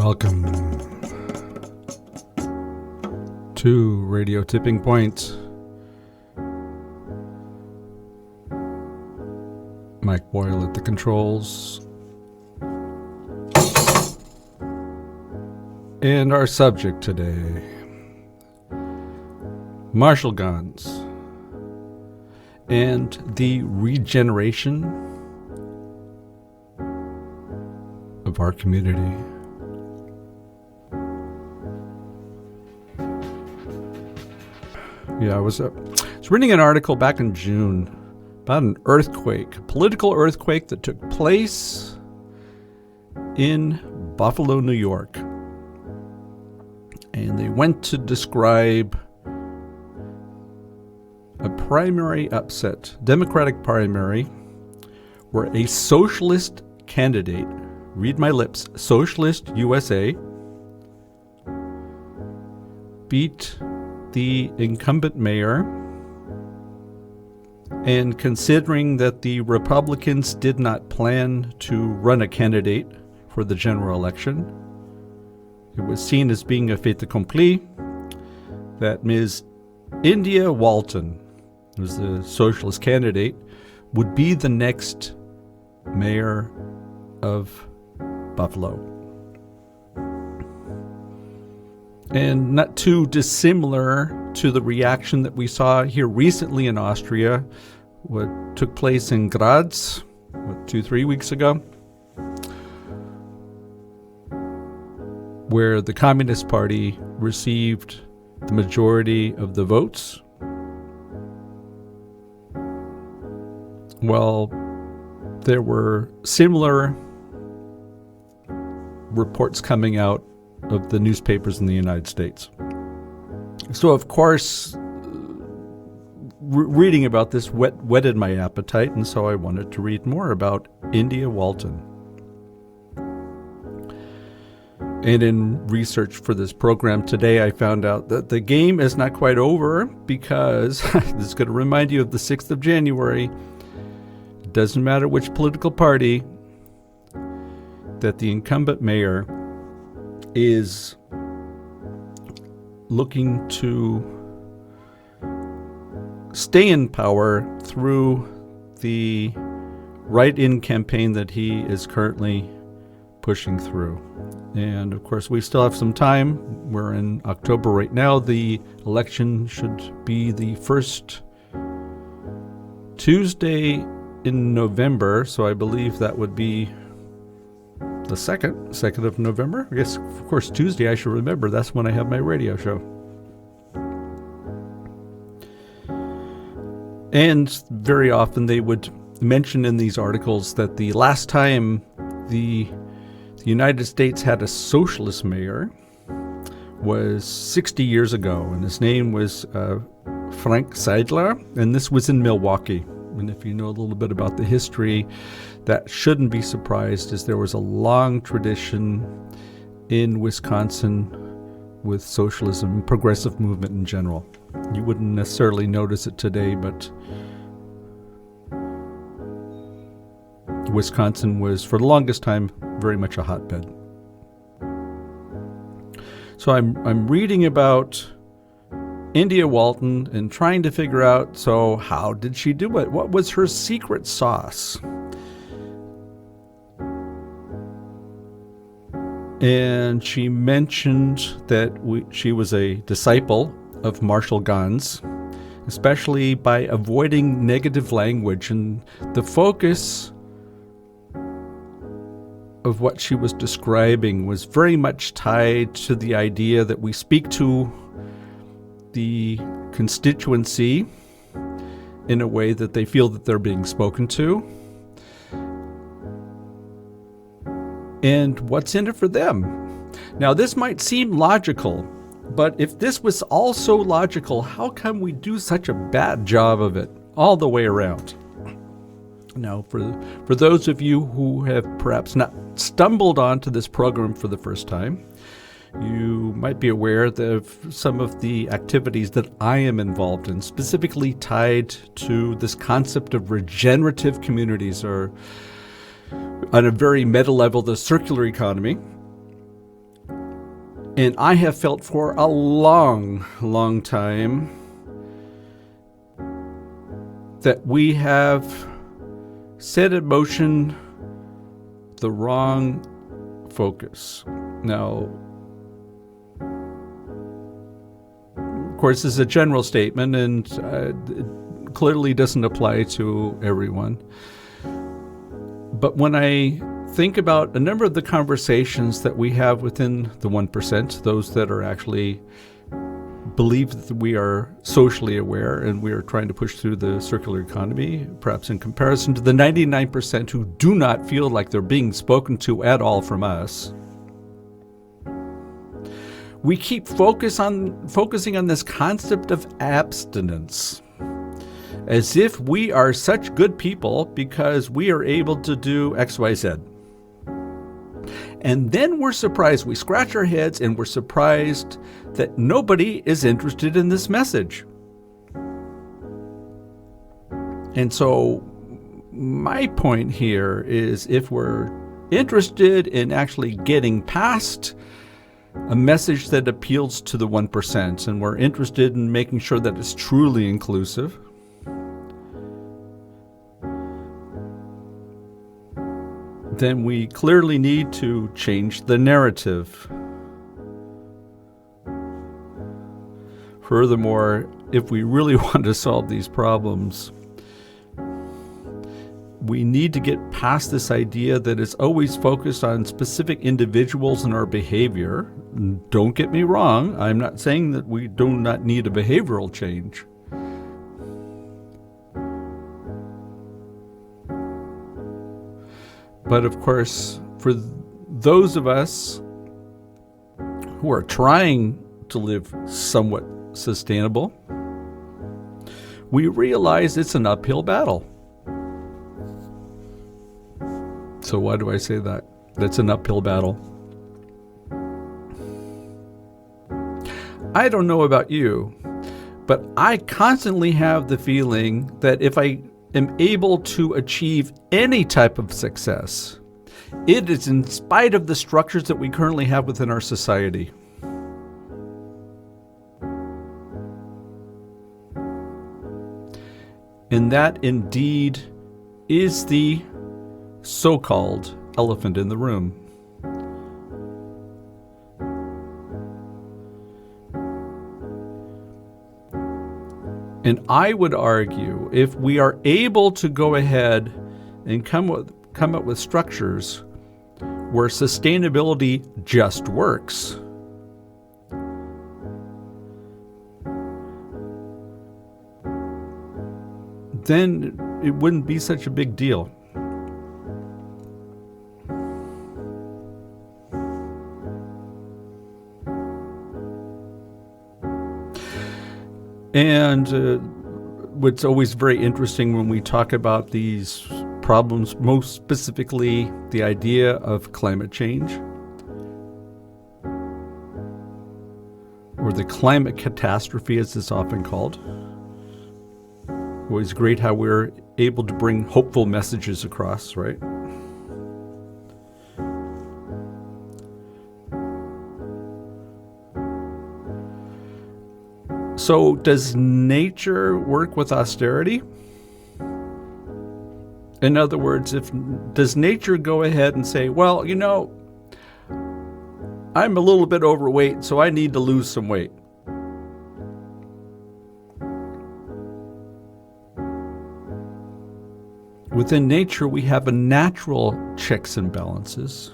Welcome to Radio Tipping Point. Mike Boyle at the controls. And our subject today, Marshall Ganz and the regeneration of our community. Yeah, I was reading an article back in June about an earthquake, a political earthquake that took place in Buffalo, New York. And they went to describe a primary upset, Democratic primary, where a socialist candidate, read my lips, Socialist USA, beat the incumbent mayor. And considering that the Republicans did not plan to run a candidate for the general election, it was seen as being a fait accompli that Ms. India Walton, who was the socialist candidate, would be the next mayor of Buffalo. And not too dissimilar to the reaction that we saw here recently in Austria, what took place in Graz, 2-3 weeks ago, where the Communist Party received the majority of the votes. Well, there were similar reports coming out of the newspapers in the United States. So, of course, reading about this whetted my appetite, and so I wanted to read more about India Walton. And in research for this program today, I found out that the game is not quite over because, this is going to remind you of the 6th of January, it doesn't matter which political party, that the incumbent mayor is looking to stay in power through the write-in campaign that he is currently pushing through. And of course, we still have some time. We're in October right now. The election should be the first Tuesday in November, so I believe that would be the 2nd of November. I guess, of course, Tuesday, I should remember. That's when I have my radio show. And very often they would mention in these articles that the last time the United States had a socialist mayor was 60 years ago, and his name was Frank Seidler, and this was in Milwaukee. And if you know a little bit about the history, that shouldn't be surprised, as there was a long tradition in Wisconsin with socialism, progressive movement in general. You wouldn't necessarily notice it today, but Wisconsin was, for the longest time, very much a hotbed. So I'm reading about India Walton and trying to figure out, so how did she do it? What was her secret sauce? And she mentioned that she was a disciple of Marshall Ganz, especially by avoiding negative language. And the focus of what she was describing was very much tied to the idea that we speak to the constituency in a way that they feel that they're being spoken to, and what's in it for them. Now, this might seem logical, but if this was also logical, how come we do such a bad job of it all the way around? Now, for those of you who have perhaps not stumbled onto this program for the first time, you might be aware of some of the activities that I am involved in, specifically tied to this concept of regenerative communities, or on a very meta level, the circular economy. And I have felt for a long, long time that we have set in motion the wrong focus. Now, of course, this is a general statement, and it clearly doesn't apply to everyone. But when I think about a number of the conversations that we have within the 1%, those that are actually believe that we are socially aware and we are trying to push through the circular economy, perhaps in comparison to the 99% who do not feel like they're being spoken to at all from us, we keep focusing on this concept of abstinence, as if we are such good people because we are able to do X, Y, Z. And then we're surprised, we scratch our heads and we're surprised that nobody is interested in this message. And so my point here is, if we're interested in actually getting past a message that appeals to the 1%, and we're interested in making sure that it's truly inclusive, then we clearly need to change the narrative. Furthermore, if we really want to solve these problems, we need to get past this idea that it's always focused on specific individuals and our behavior. Don't get me wrong, I'm not saying that we do not need a behavioral change. But of course, for those of us who are trying to live somewhat sustainable, we realize it's an uphill battle. So why do I say that? That's an uphill battle. I don't know about you, but I constantly have the feeling that if I am able to achieve any type of success, it is in spite of the structures that we currently have within our society. And that indeed is the so-called elephant in the room. And I would argue, if we are able to go ahead and come up with structures where sustainability just works, then it wouldn't be such a big deal. And what's always very interesting when we talk about these problems, most specifically the idea of climate change, or the climate catastrophe as it's often called. Always great how we're able to bring hopeful messages across, right? So does nature work with austerity? In other words, does nature go ahead and say, well, you know, I'm a little bit overweight, so I need to lose some weight? Within nature, we have a natural checks and balances.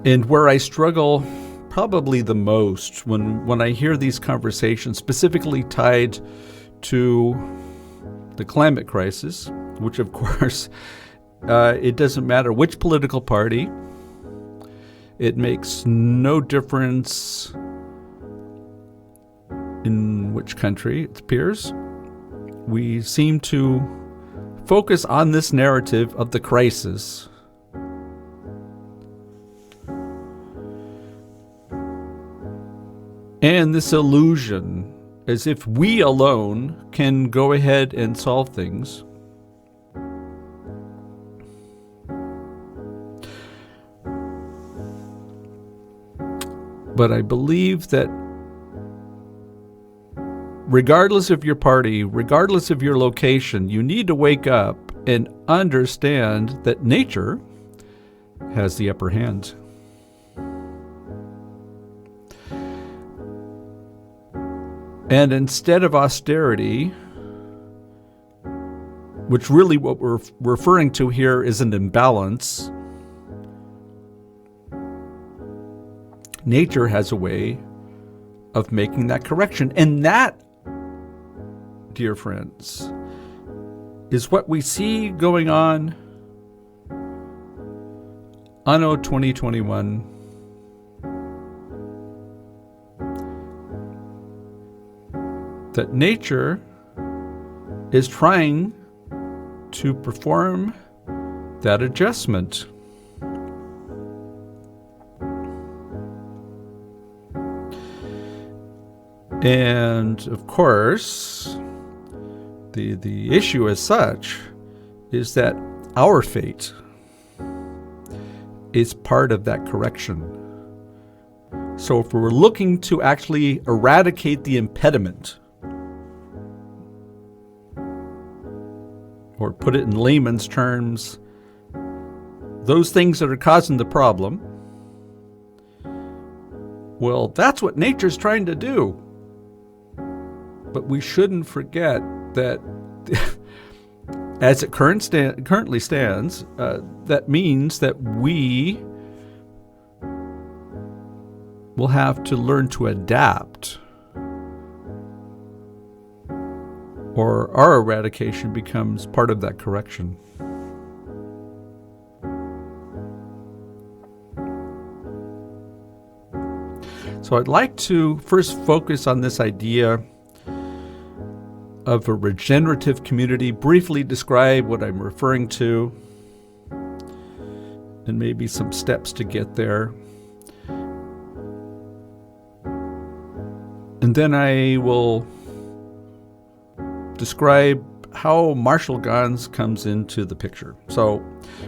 And where I struggle probably the most when I hear these conversations specifically tied to the climate crisis, which of course, it doesn't matter which political party, it makes no difference in which country it appears. We seem to focus on this narrative of the crisis. And this illusion, as if we alone can go ahead and solve things. But I believe that regardless of your party, regardless of your location, you need to wake up and understand that nature has the upper hand. And instead of austerity, which really what we're referring to here is an imbalance, nature has a way of making that correction. And that, dear friends, is what we see going on anno 2021. That nature is trying to perform that adjustment. And of course, the issue as such is that our fate is part of that correction. So if we're looking to actually eradicate the impediment, or put it in layman's terms, those things that are causing the problem, well, that's what nature's trying to do. But we shouldn't forget that as it currently stands, that means that we will have to learn to adapt, or our eradication becomes part of that correction. So I'd like to first focus on this idea of a regenerative community, briefly describe what I'm referring to, and maybe some steps to get there. And then I will describe how Marshall Ganz comes into the picture. So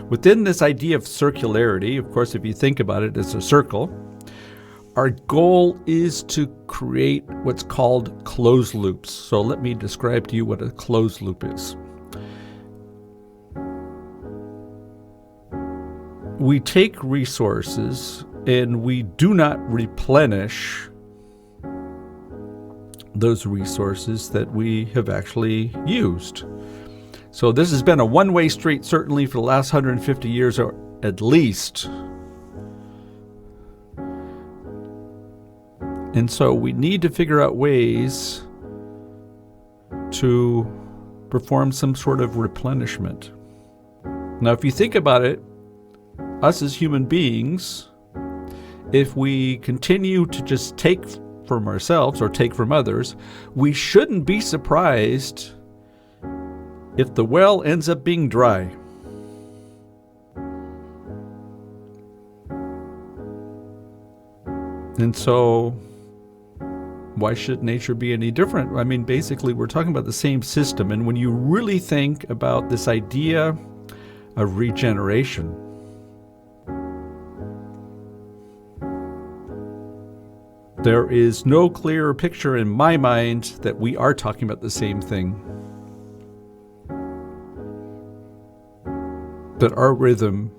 within this idea of circularity, of course, if you think about it as a circle, our goal is to create what's called closed loops. So let me describe to you what a closed loop is. We take resources and we do not replenish those resources that we have actually used. So this has been a one-way street, certainly for the last 150 years or at least. And so we need to figure out ways to perform some sort of replenishment. Now, if you think about it, us as human beings, if we continue to just take from ourselves or take from others, we shouldn't be surprised if the well ends up being dry. And so why should nature be any different? I mean, basically, we're talking about the same system. And when you really think about this idea of regeneration, there is no clearer picture in my mind that we are talking about the same thing. That our rhythm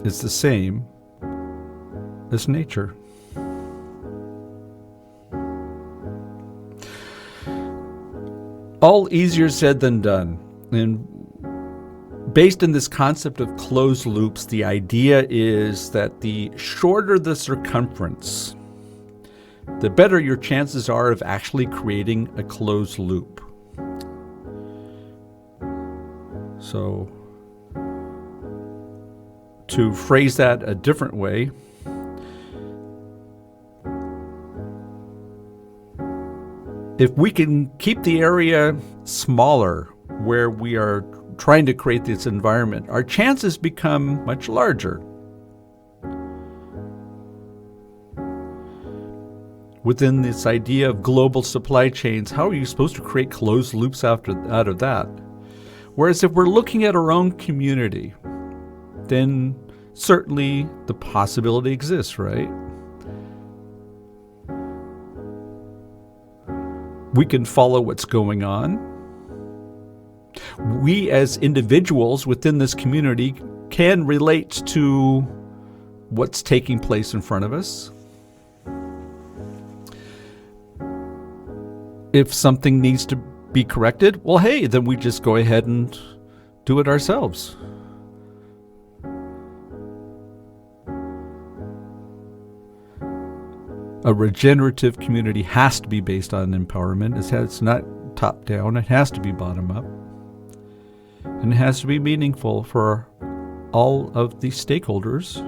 is the same as nature. All easier said than done. And based on this concept of closed loops, the idea is that the shorter the circumference, the better your chances are of actually creating a closed loop. So, to phrase that a different way, if we can keep the area smaller where we are trying to create this environment, our chances become much larger. Within this idea of global supply chains, how are you supposed to create closed loops out of that? Whereas if we're looking at our own community, then certainly the possibility exists, right? We can follow what's going on. We as individuals within this community can relate to what's taking place in front of us. If something needs to be corrected, well, hey, then we just go ahead and do it ourselves. A regenerative community has to be based on empowerment. It's not top down. It has to be bottom up. And it has to be meaningful for all of the stakeholders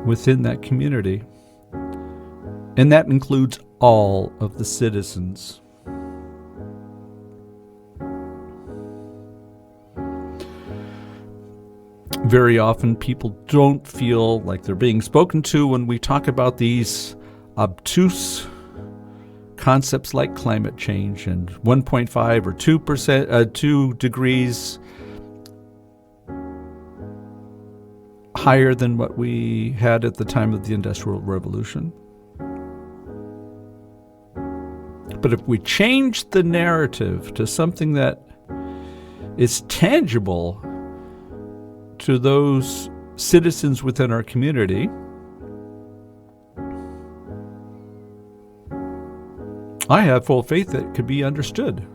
within that community. And that includes all of the citizens. Very often people don't feel like they're being spoken to when we talk about these obtuse concepts like climate change and 1.5 or 2 degrees higher than what we had at the time of the Industrial Revolution. But if we change the narrative to something that is tangible to those citizens within our community, I have full faith that it could be understood.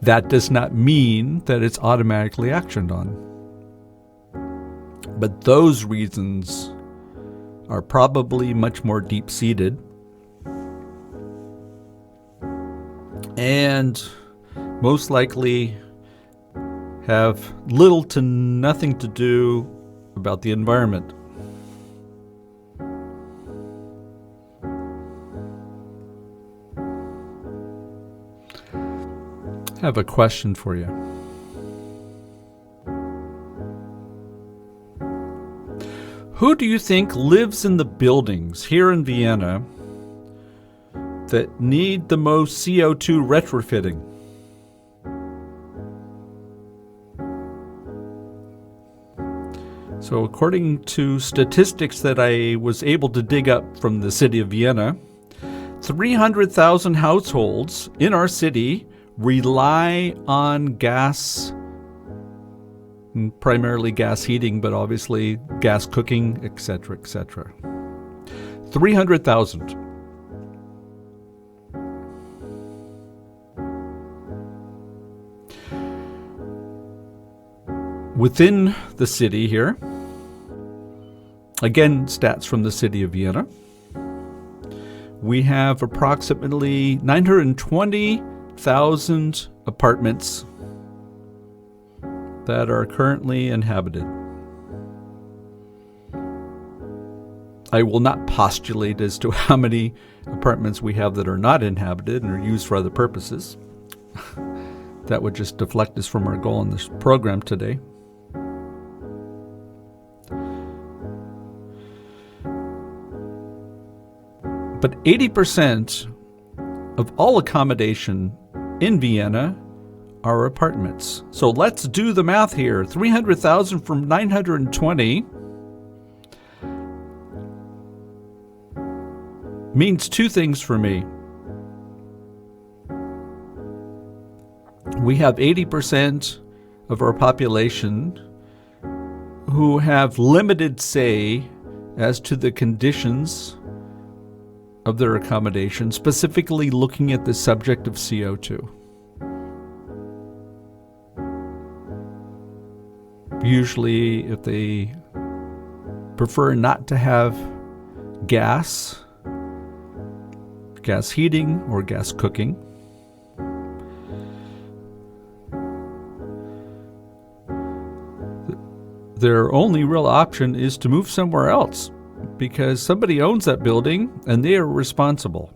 That does not mean that it's automatically actioned on. But those reasons are probably much more deep-seated and most likely have little to nothing to do about the environment. I have a question for you. Who do you think lives in the buildings here in Vienna that need the most CO2 retrofitting? So according to statistics that I was able to dig up from the city of Vienna, 300,000 households in our city rely on gas, primarily gas heating, but obviously gas cooking, etc., etc. 300,000. Within the city here, again, stats from the city of Vienna, we have approximately 920,000 apartments that are currently inhabited. I will not postulate as to how many apartments we have that are not inhabited and are used for other purposes. That would just deflect us from our goal in this program today. But 80% of all accommodation in Vienna are apartments. So let's do the math here. 300,000 from 920 means two things for me. We have 80% of our population who have limited say as to the conditions of their accommodation, specifically looking at the subject of CO2. Usually, if they prefer not to have gas heating or gas cooking, their only real option is to move somewhere else because somebody owns that building and they are responsible.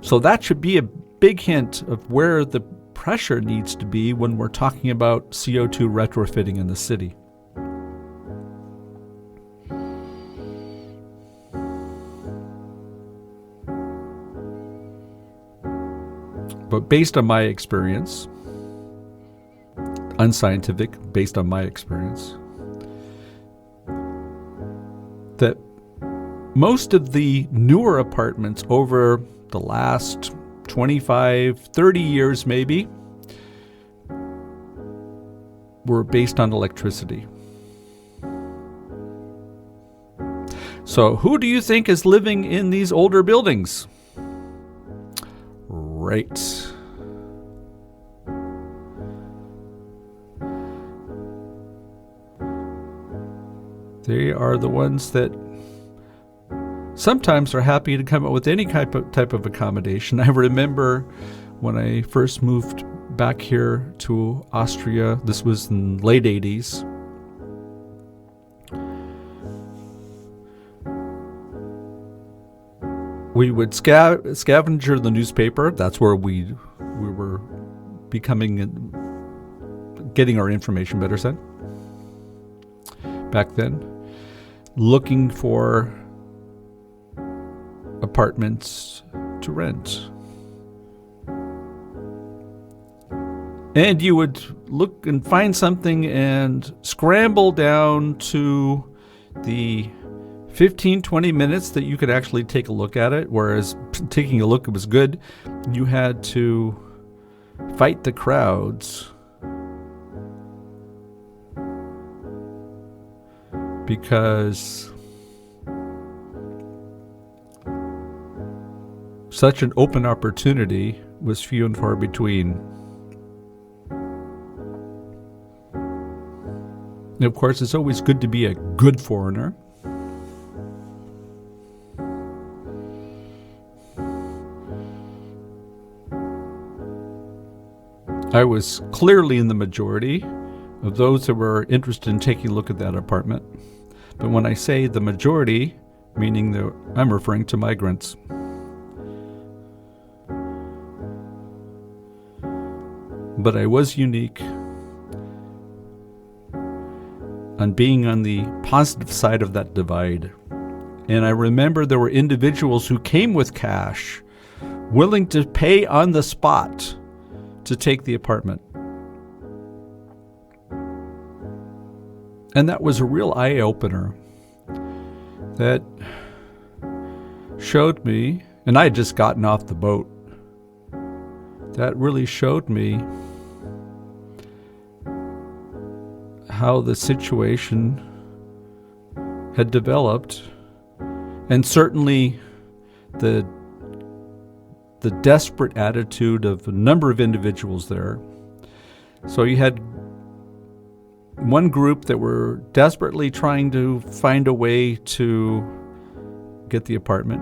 So that should be a big hint of where the pressure needs to be when we're talking about CO2 retrofitting in the city. But based on my experience, unscientific, based on my experience, that most of the newer apartments over the last 25, 30 years maybe were based on electricity. So who do you think is living in these older buildings? Right. They are the ones that sometimes are happy to come up with any type of accommodation. I remember when I first moved back here to Austria, this was in the late 80s. We would scavenger the newspaper. That's where we were getting our information, better said, back then, looking for apartments to rent. And you would look and find something and scramble down to the 15, 20 minutes that you could actually take a look at it, whereas taking a look, it was good. You had to fight the crowds because such an open opportunity was few and far between. And of course, it's always good to be a good foreigner. I was clearly in the majority of those that were interested in taking a look at that apartment. But when I say the majority, meaning that I'm referring to migrants. But I was unique on being on the positive side of that divide. And I remember there were individuals who came with cash, willing to pay on the spot to take the apartment. And that was a real eye-opener that showed me, and I had just gotten off the boat, that really showed me how the situation had developed, and certainly the desperate attitude of a number of individuals there. So you had one group that were desperately trying to find a way to get the apartment.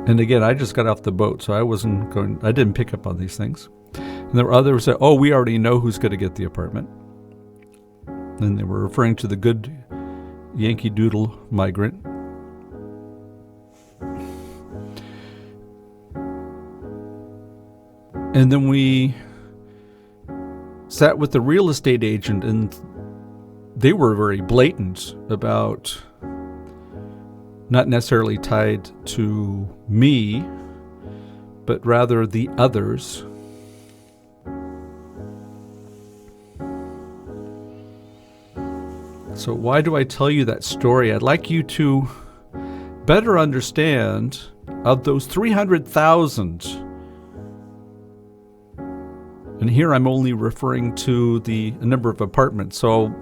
And again, I just got off the boat, so I didn't pick up on these things. And there were others that, we already know who's going to get the apartment. And they were referring to the good Yankee Doodle migrant. And then we sat with the real estate agent, and they were very blatant about not necessarily tied to me, but rather the others. So why do I tell you that story? I'd like you to better understand of those 300,000. And here I'm only referring to the number of apartments. So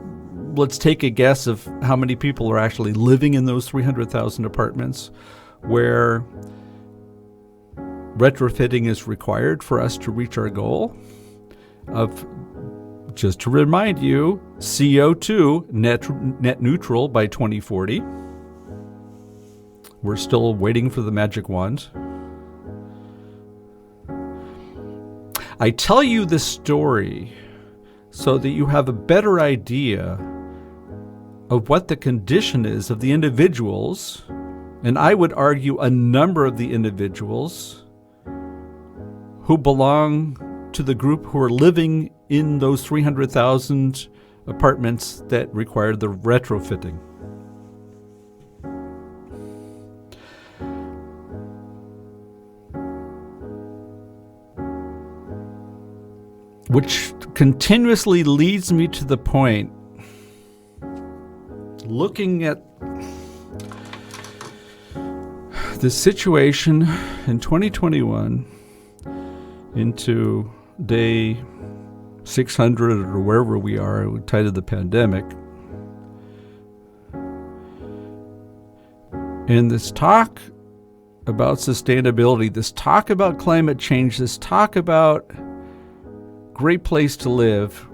let's take a guess of how many people are actually living in those 300,000 apartments where retrofitting is required for us to reach our goal of, just to remind you, CO2 net neutral by 2040. We're still waiting for the magic wand. I tell you this story so that you have a better idea of what the condition is of the individuals, and I would argue a number of the individuals who belong to the group who are living in those 300,000 apartments that require the retrofitting. Which continuously leads me to the point, looking at the situation in 2021 into day 600 or wherever we are tied to the pandemic, and this talk about sustainability, this talk about climate change, this talk about great place to live,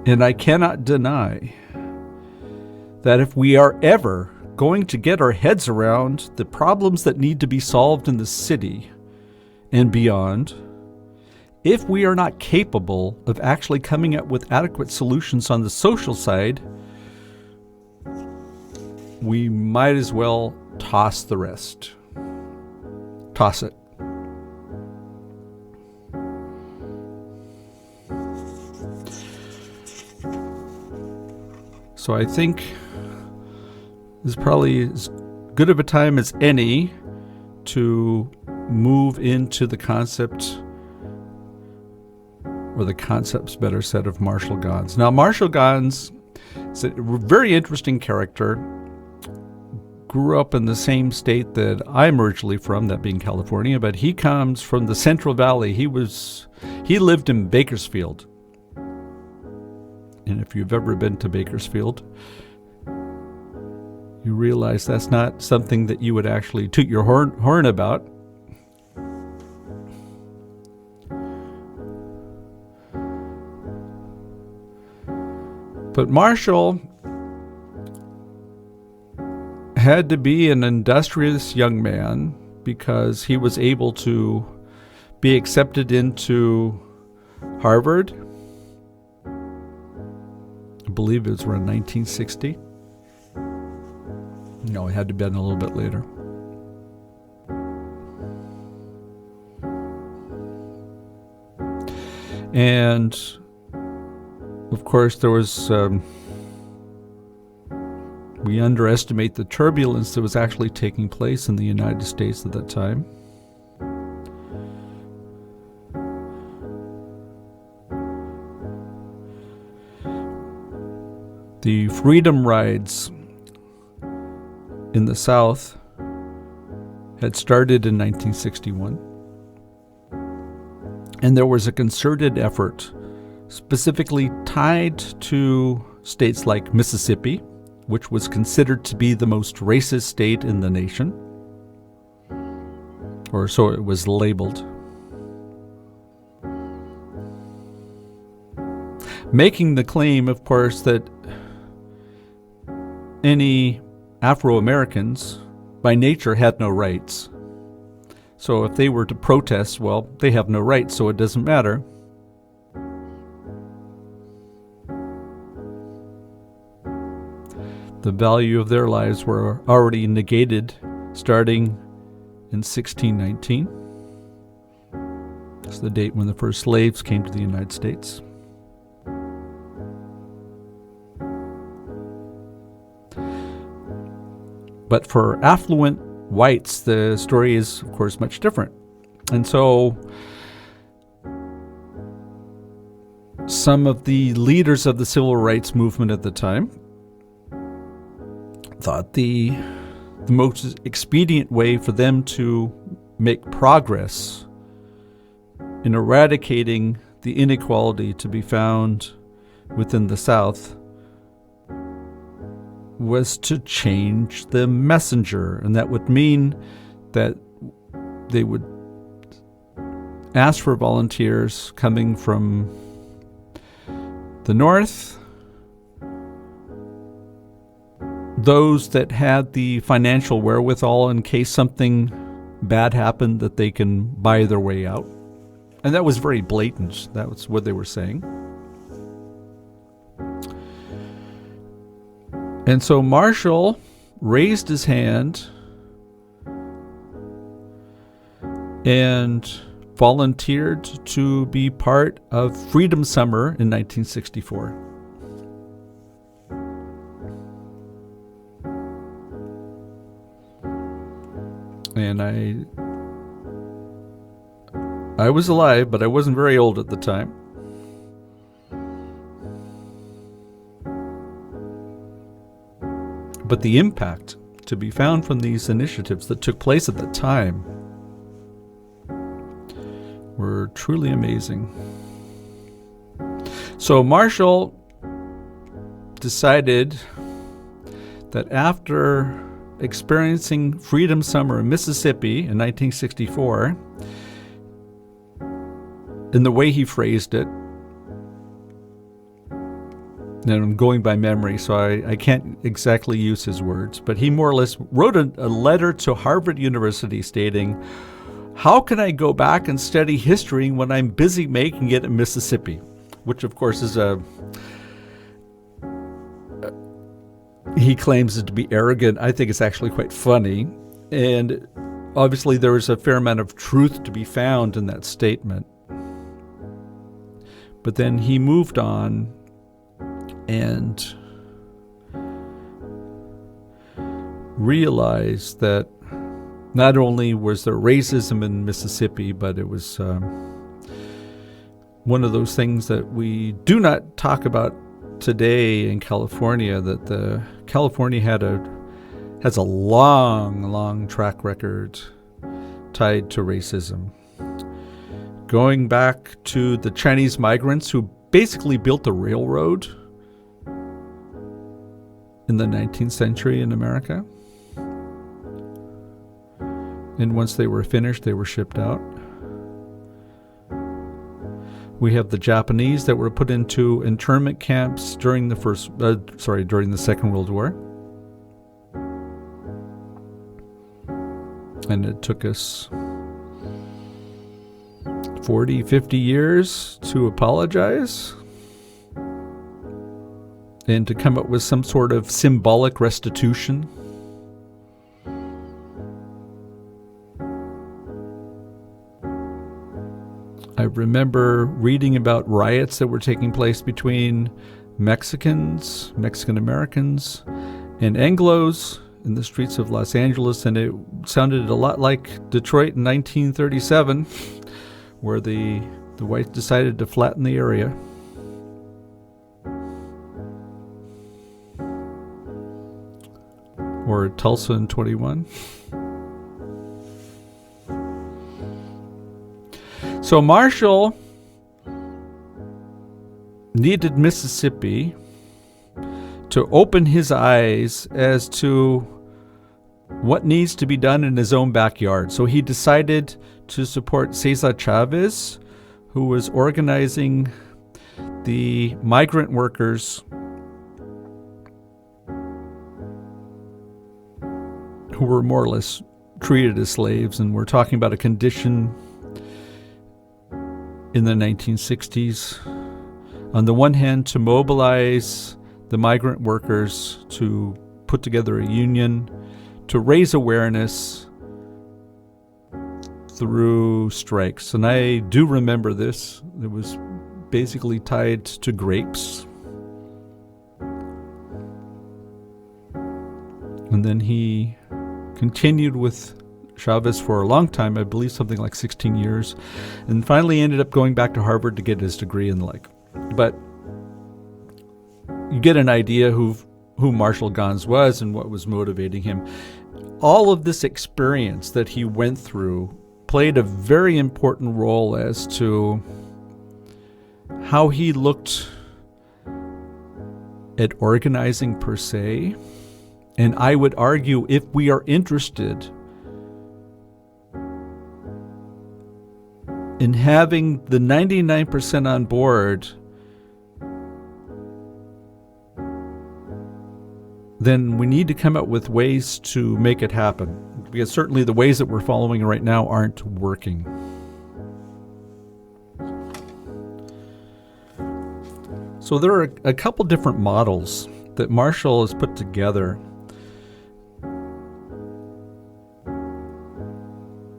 and I cannot deny that if we are ever going to get our heads around the problems that need to be solved in the city and beyond, if we are not capable of actually coming up with adequate solutions on the social side, we might as well toss the rest. Toss it. So I think this is probably as good of a time as any to move into the concept, or the concepts better said, of Marshall Ganz. Now, Marshall Ganz is a very interesting character. Grew up in the same state that I'm originally from, that being California, but he comes from the Central Valley. He lived in Bakersfield. And if you've ever been to Bakersfield, you realize that's not something that you would actually toot your horn about. But Marshall had to be an industrious young man because he was able to be accepted into Harvard. I believe it was around 1960. No, it had to have been a little bit later. And of course, there was, we underestimate the turbulence that was actually taking place in the United States at that time. The freedom rides in the South had started in 1961. And there was a concerted effort specifically tied to states like Mississippi, which was considered to be the most racist state in the nation, or so it was labeled, making the claim, of course, that any Afro-Americans by nature had no rights. So if they were to protest, well, they have no rights, so it doesn't matter. The value of their lives were already negated starting in 1619. It's the date when the first slaves came to the United States. But for affluent whites, the story is, of course, much different. And so some of the leaders of the civil rights movement at the time thought the most expedient way for them to make progress in eradicating the inequality to be found within the South was to change the messenger. And that would mean that they would ask for volunteers coming from the North, those that had the financial wherewithal in case something bad happened, that they can buy their way out. And that was very blatant. That was what they were saying. And so Marshall raised his hand and volunteered to be part of Freedom Summer in 1964. And I was alive, but I wasn't very old at the time. But the impact to be found from these initiatives that took place at the time were truly amazing. So Marshall decided that after experiencing Freedom Summer in Mississippi in 1964, in the way he phrased it, and I'm going by memory, so I can't exactly use his words, but he more or less wrote a letter to Harvard University stating, "How can I go back and study history when I'm busy making it in Mississippi?" Which, of course, is he claims it to be arrogant. I think it's actually quite funny. And obviously there is a fair amount of truth to be found in that statement. But then he moved on and realized that not only was there racism in Mississippi, but it was one of those things that we do not talk about today in California, that California has a long track record tied to racism. Going back to the Chinese migrants who basically built the railroad in the 19th century in America. And once they were finished, they were shipped out. We have the Japanese that were put into internment camps during the Second World War. And it took us 40, 50 years to apologize and to come up with some sort of symbolic restitution. I remember reading about riots that were taking place between Mexican Americans, and Anglos in the streets of Los Angeles, and it sounded a lot like Detroit in 1937, where the whites decided to flatten the area. Or Tulsa in 21. So Marshall needed Mississippi to open his eyes as to what needs to be done in his own backyard. So he decided to support Cesar Chavez, who was organizing the migrant workers who were more or less treated as slaves. And we're talking about a condition in the 1960s. On the one hand, to mobilize the migrant workers to put together a union, to raise awareness through strikes. And I do remember this. It was basically tied to grapes. And then he continued with Chavez for a long time, I believe something like 16 years, and finally ended up going back to Harvard to get his degree and the like. But you get an idea who Marshall Ganz was and what was motivating him. All of this experience that he went through played a very important role as to how he looked at organizing per se. And I would argue, if we are interested in having the 99% on board, then we need to come up with ways to make it happen. Because certainly the ways that we're following right now aren't working. So there are a couple different models that Marshall has put together.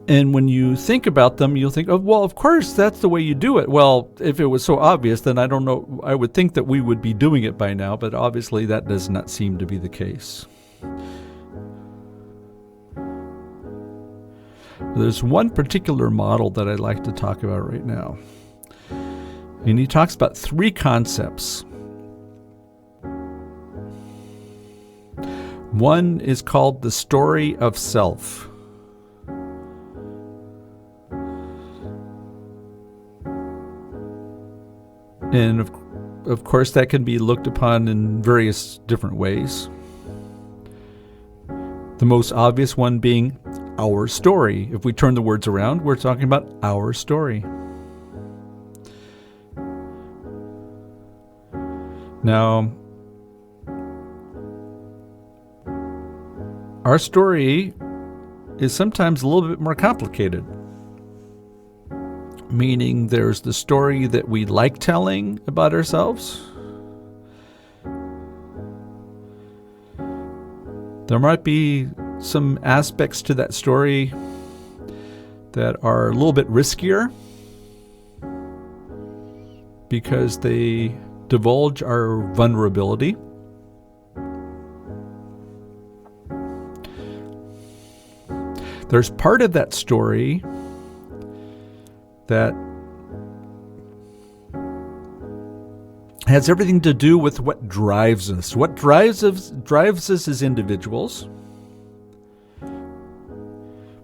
And when you think about them, you'll think, oh, well, of course, that's the way you do it. Well, if it was so obvious, then I don't know. I would think that we would be doing it by now, but obviously that does not seem to be the case. There's one particular model that I'd like to talk about right now. And he talks about 3 concepts. One is called the story of self. And of course, that can be looked upon in various different ways. The most obvious one being our story. If we turn the words around, we're talking about our story. Now, our story is sometimes a little bit more complicated. Meaning there's the story that we like telling about ourselves. There might be some aspects to that story that are a little bit riskier because they divulge our vulnerability. There's part of that story that has everything to do with what drives us. What drives us as individuals.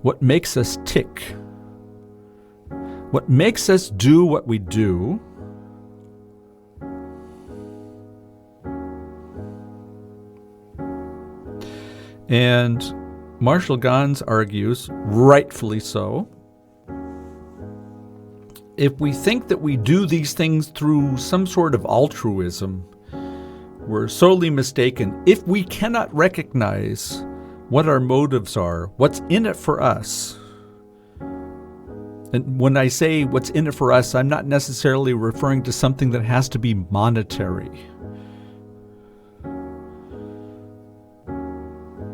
What makes us tick. What makes us do what we do. And Marshall Ganz argues, rightfully so, if we think that we do these things through some sort of altruism, we're sorely mistaken. If we cannot recognize what our motives are, what's in it for us. And when I say what's in it for us, I'm not necessarily referring to something that has to be monetary.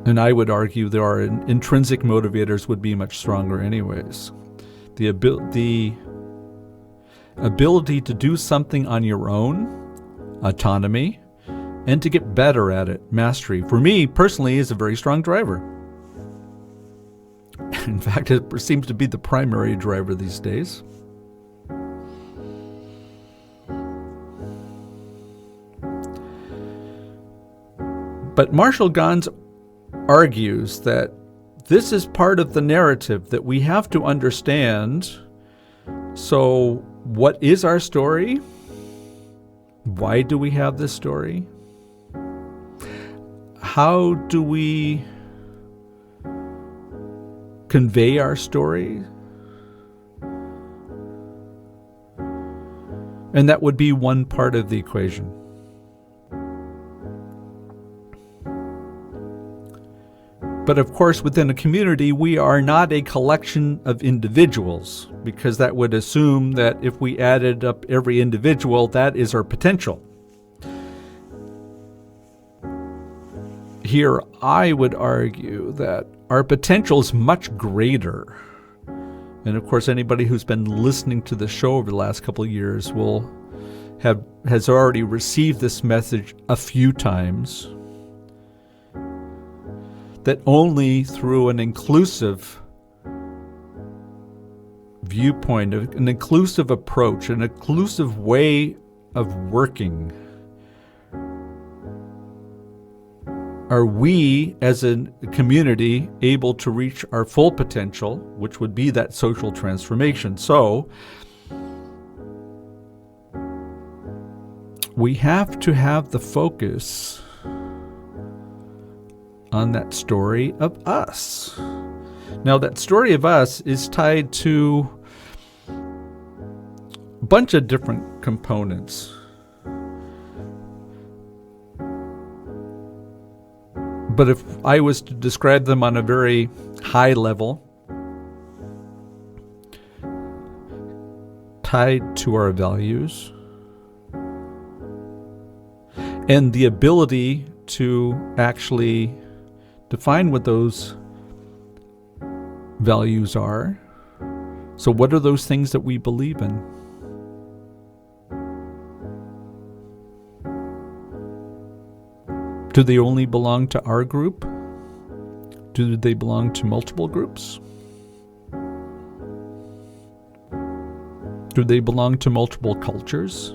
And I would argue there are intrinsic motivators would be much stronger anyways. The ability to do something on your own, autonomy, and to get better at it, mastery, for me personally is a very strong driver. In fact, it seems to be the primary driver these days. But Marshall Ganz argues that this is part of the narrative that we have to understand. So, what is our story? Why do we have this story? How do we convey our story? And that would be one part of the equation. But of course, within a community, we are not a collection of individuals, because that would assume that if we added up every individual, that is our potential. Here, I would argue that our potential is much greater. And of course, anybody who's been listening to the show over the last couple of years has already received this message a few times. That only through an inclusive viewpoint, an inclusive approach, an inclusive way of working, are we as a community able to reach our full potential, which would be that social transformation. So we have to have the focus on that story of us. Now, that story of us is tied to a bunch of different components. But if I was to describe them on a very high level, tied to our values, and the ability to actually define what those values are. So what are those things that we believe in? Do they only belong to our group? Do they belong to multiple groups? Do they belong to multiple cultures?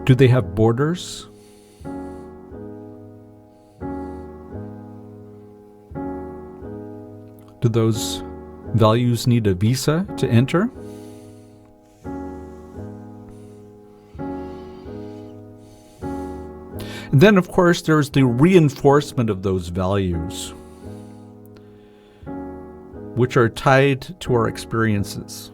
Do they have borders? Do those values need a visa to enter? And then, of course, there's the reinforcement of those values, which are tied to our experiences.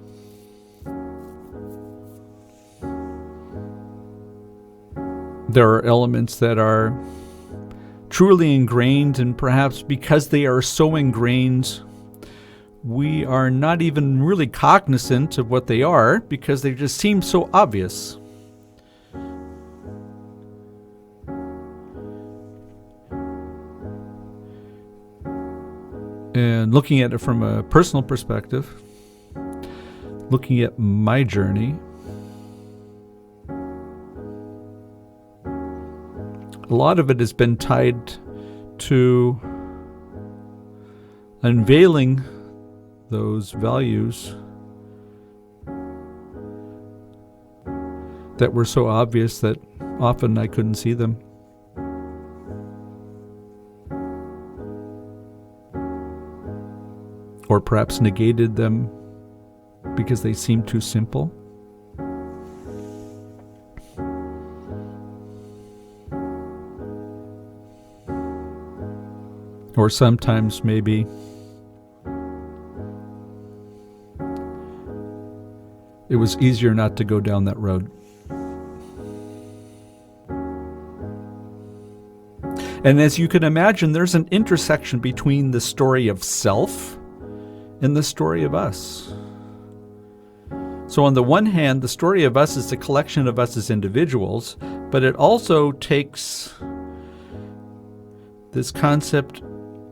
There are elements that are truly ingrained, and perhaps because they are so ingrained, we are not even really cognizant of what they are because they just seem so obvious. And looking at it from a personal perspective, looking at my journey, a lot of it has been tied to unveiling those values that were so obvious that often I couldn't see them. Or perhaps negated them because they seemed too simple. Or sometimes maybe it was easier not to go down that road. And as you can imagine, there's an intersection between the story of self and the story of us. So on the one hand, the story of us is a collection of us as individuals, but it also takes this concept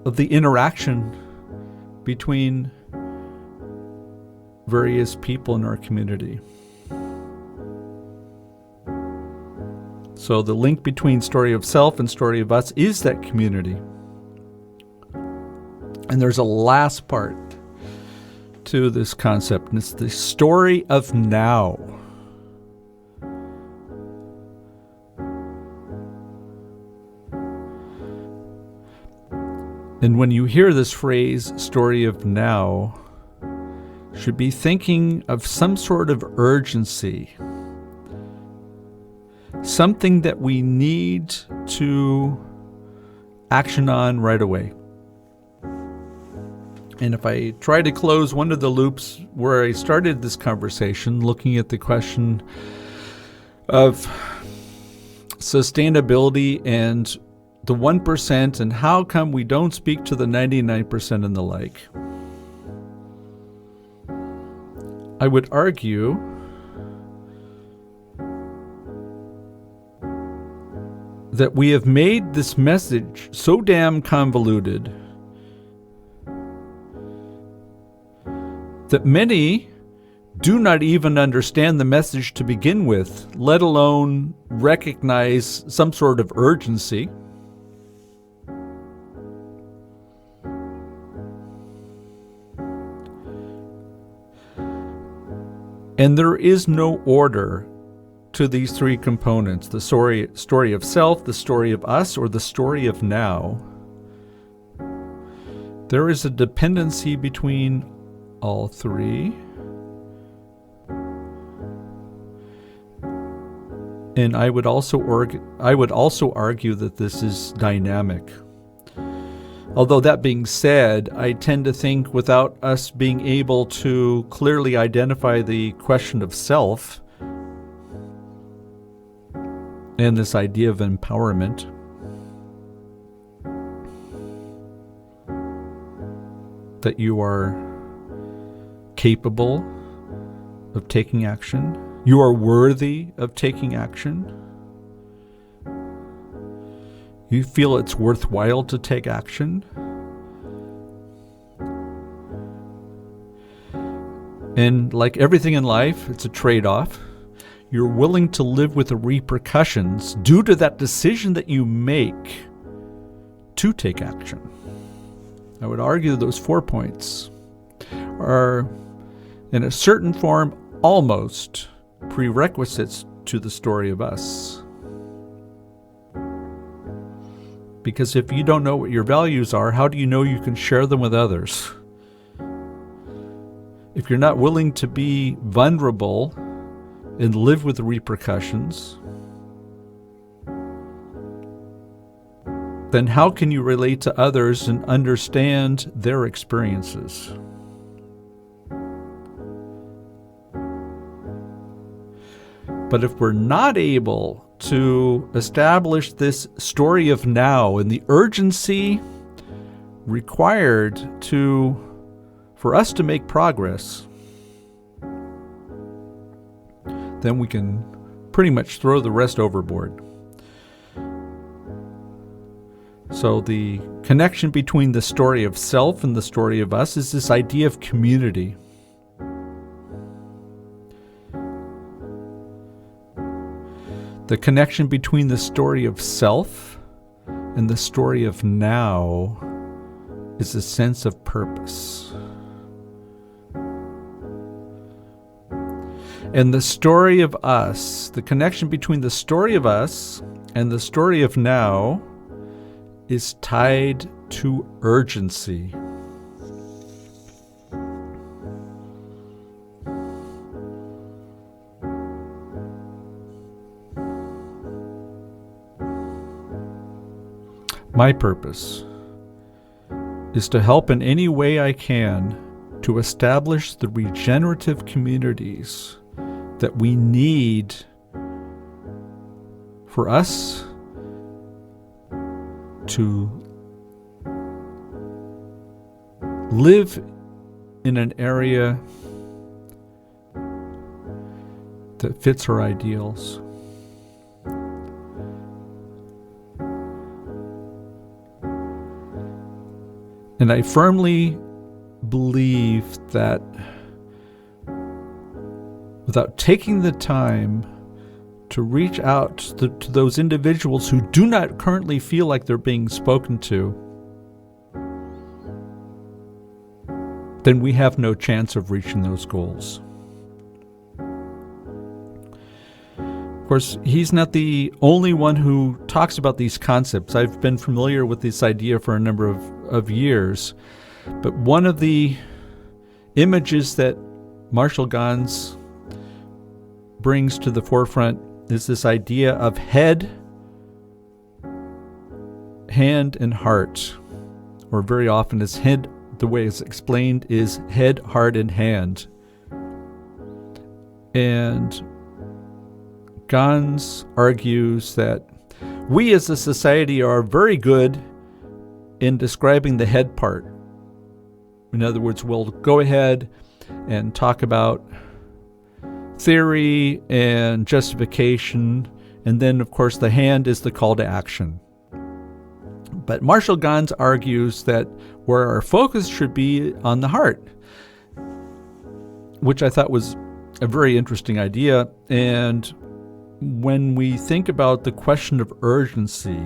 of the interaction between various people in our community. So the link between story of self and story of us is that community. And there's a last part to this concept, and it's the story of now. And when you hear this phrase, story of now, you should be thinking of some sort of urgency, something that we need to action on right away. And if I try to close one of the loops where I started this conversation, looking at the question of sustainability and the 1% and how come we don't speak to the 99% and the like, I would argue that we have made this message so damn convoluted that many do not even understand the message to begin with, let alone recognize some sort of urgency. And there is no order to these three components, the story of self, the story of us, or the story of now. There is a dependency between all three. And I would also argue that this is dynamic. Although that being said, I tend to think without us being able to clearly identify the question of self and this idea of empowerment, that you are capable of taking action, you are worthy of taking action, you feel it's worthwhile to take action, and like everything in life, it's a trade-off. You're willing to live with the repercussions due to that decision that you make to take action. I would argue those 4 points are, in a certain form, almost prerequisites to the story of us. Because if you don't know what your values are, how do you know you can share them with others? If you're not willing to be vulnerable and live with the repercussions, then how can you relate to others and understand their experiences? But if we're not able to establish this story of now and the urgency required for us to make progress, then we can pretty much throw the rest overboard. So the connection between the story of self and the story of us is this idea of community. The connection between the story of self and the story of now is a sense of purpose. And the story of us, the connection between the story of us and the story of now is tied to urgency. My purpose is to help in any way I can to establish the regenerative communities that we need for us to live in an area that fits our ideals. And I firmly believe that without taking the time to reach out to those individuals who do not currently feel like they're being spoken to, then we have no chance of reaching those goals. Of course, he's not the only one who talks about these concepts. I've been familiar with this idea for a number of years, but one of the images that Marshall Ganz brings to the forefront is this idea of head, hand, and heart, or very often as head, the way it's explained is head, heart, and hand. And Ganz argues that we as a society are very good in describing the head part. In other words, we'll go ahead and talk about theory and justification, and then of course the hand is the call to action. But Marshall Ganz argues that where our focus should be on the heart, which I thought was a very interesting idea. And when we think about the question of urgency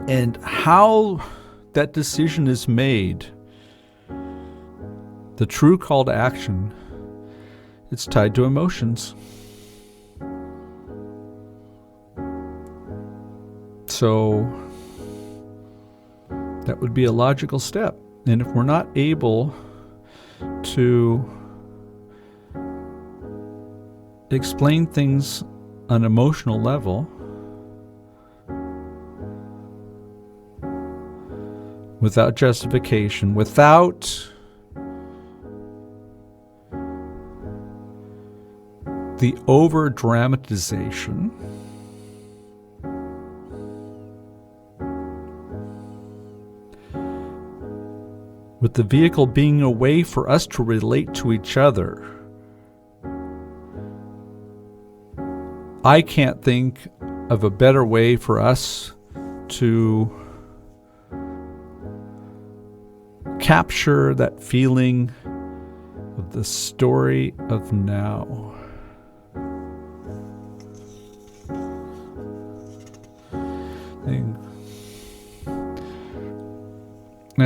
and how that decision is made, the true call to action, it's tied to emotions. So that would be a logical step. And if we're not able to explain things on an emotional level without justification, without the over-dramatization, with the vehicle being a way for us to relate to each other, I can't think of a better way for us to capture that feeling of the story of now.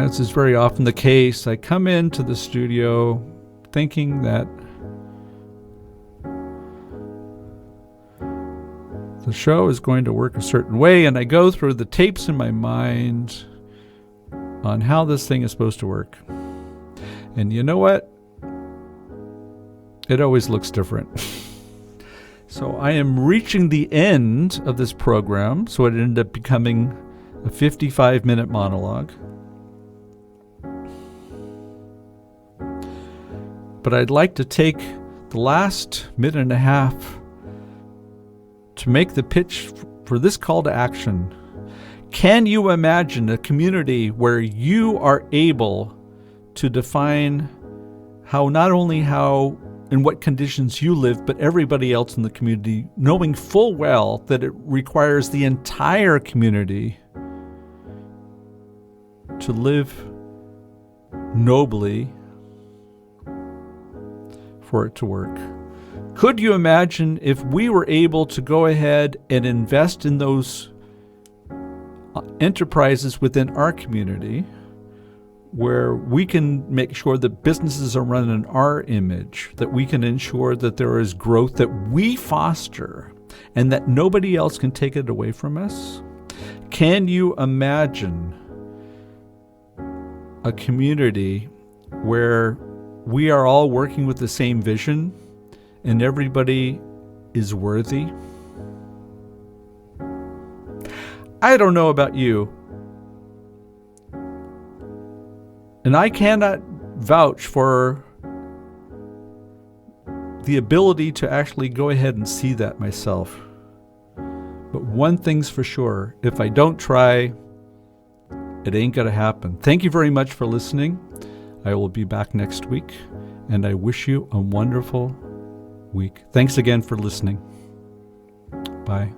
as is very often the case, I come into the studio thinking that the show is going to work a certain way, and I go through the tapes in my mind on how this thing is supposed to work. And you know what? It always looks different. So I am reaching the end of this program, so it ended up becoming a 55-minute monologue. But I'd like to take the last minute and a half to make the pitch for this call to action. Can you imagine a community where you are able to define not only how in what conditions you live, but everybody else in the community, knowing full well that it requires the entire community to live nobly for it to work? Could you imagine if we were able to go ahead and invest in those enterprises within our community, where we can make sure that businesses are run in our image, that we can ensure that there is growth that we foster and that nobody else can take it away from us? Can you imagine a community where we are all working with the same vision and everybody is worthy? I don't know about you, and I cannot vouch for the ability to actually go ahead and see that myself. But one thing's for sure, if I don't try, it ain't gonna happen. Thank you very much for listening. I will be back next week, and I wish you a wonderful week. Thanks again for listening. Bye.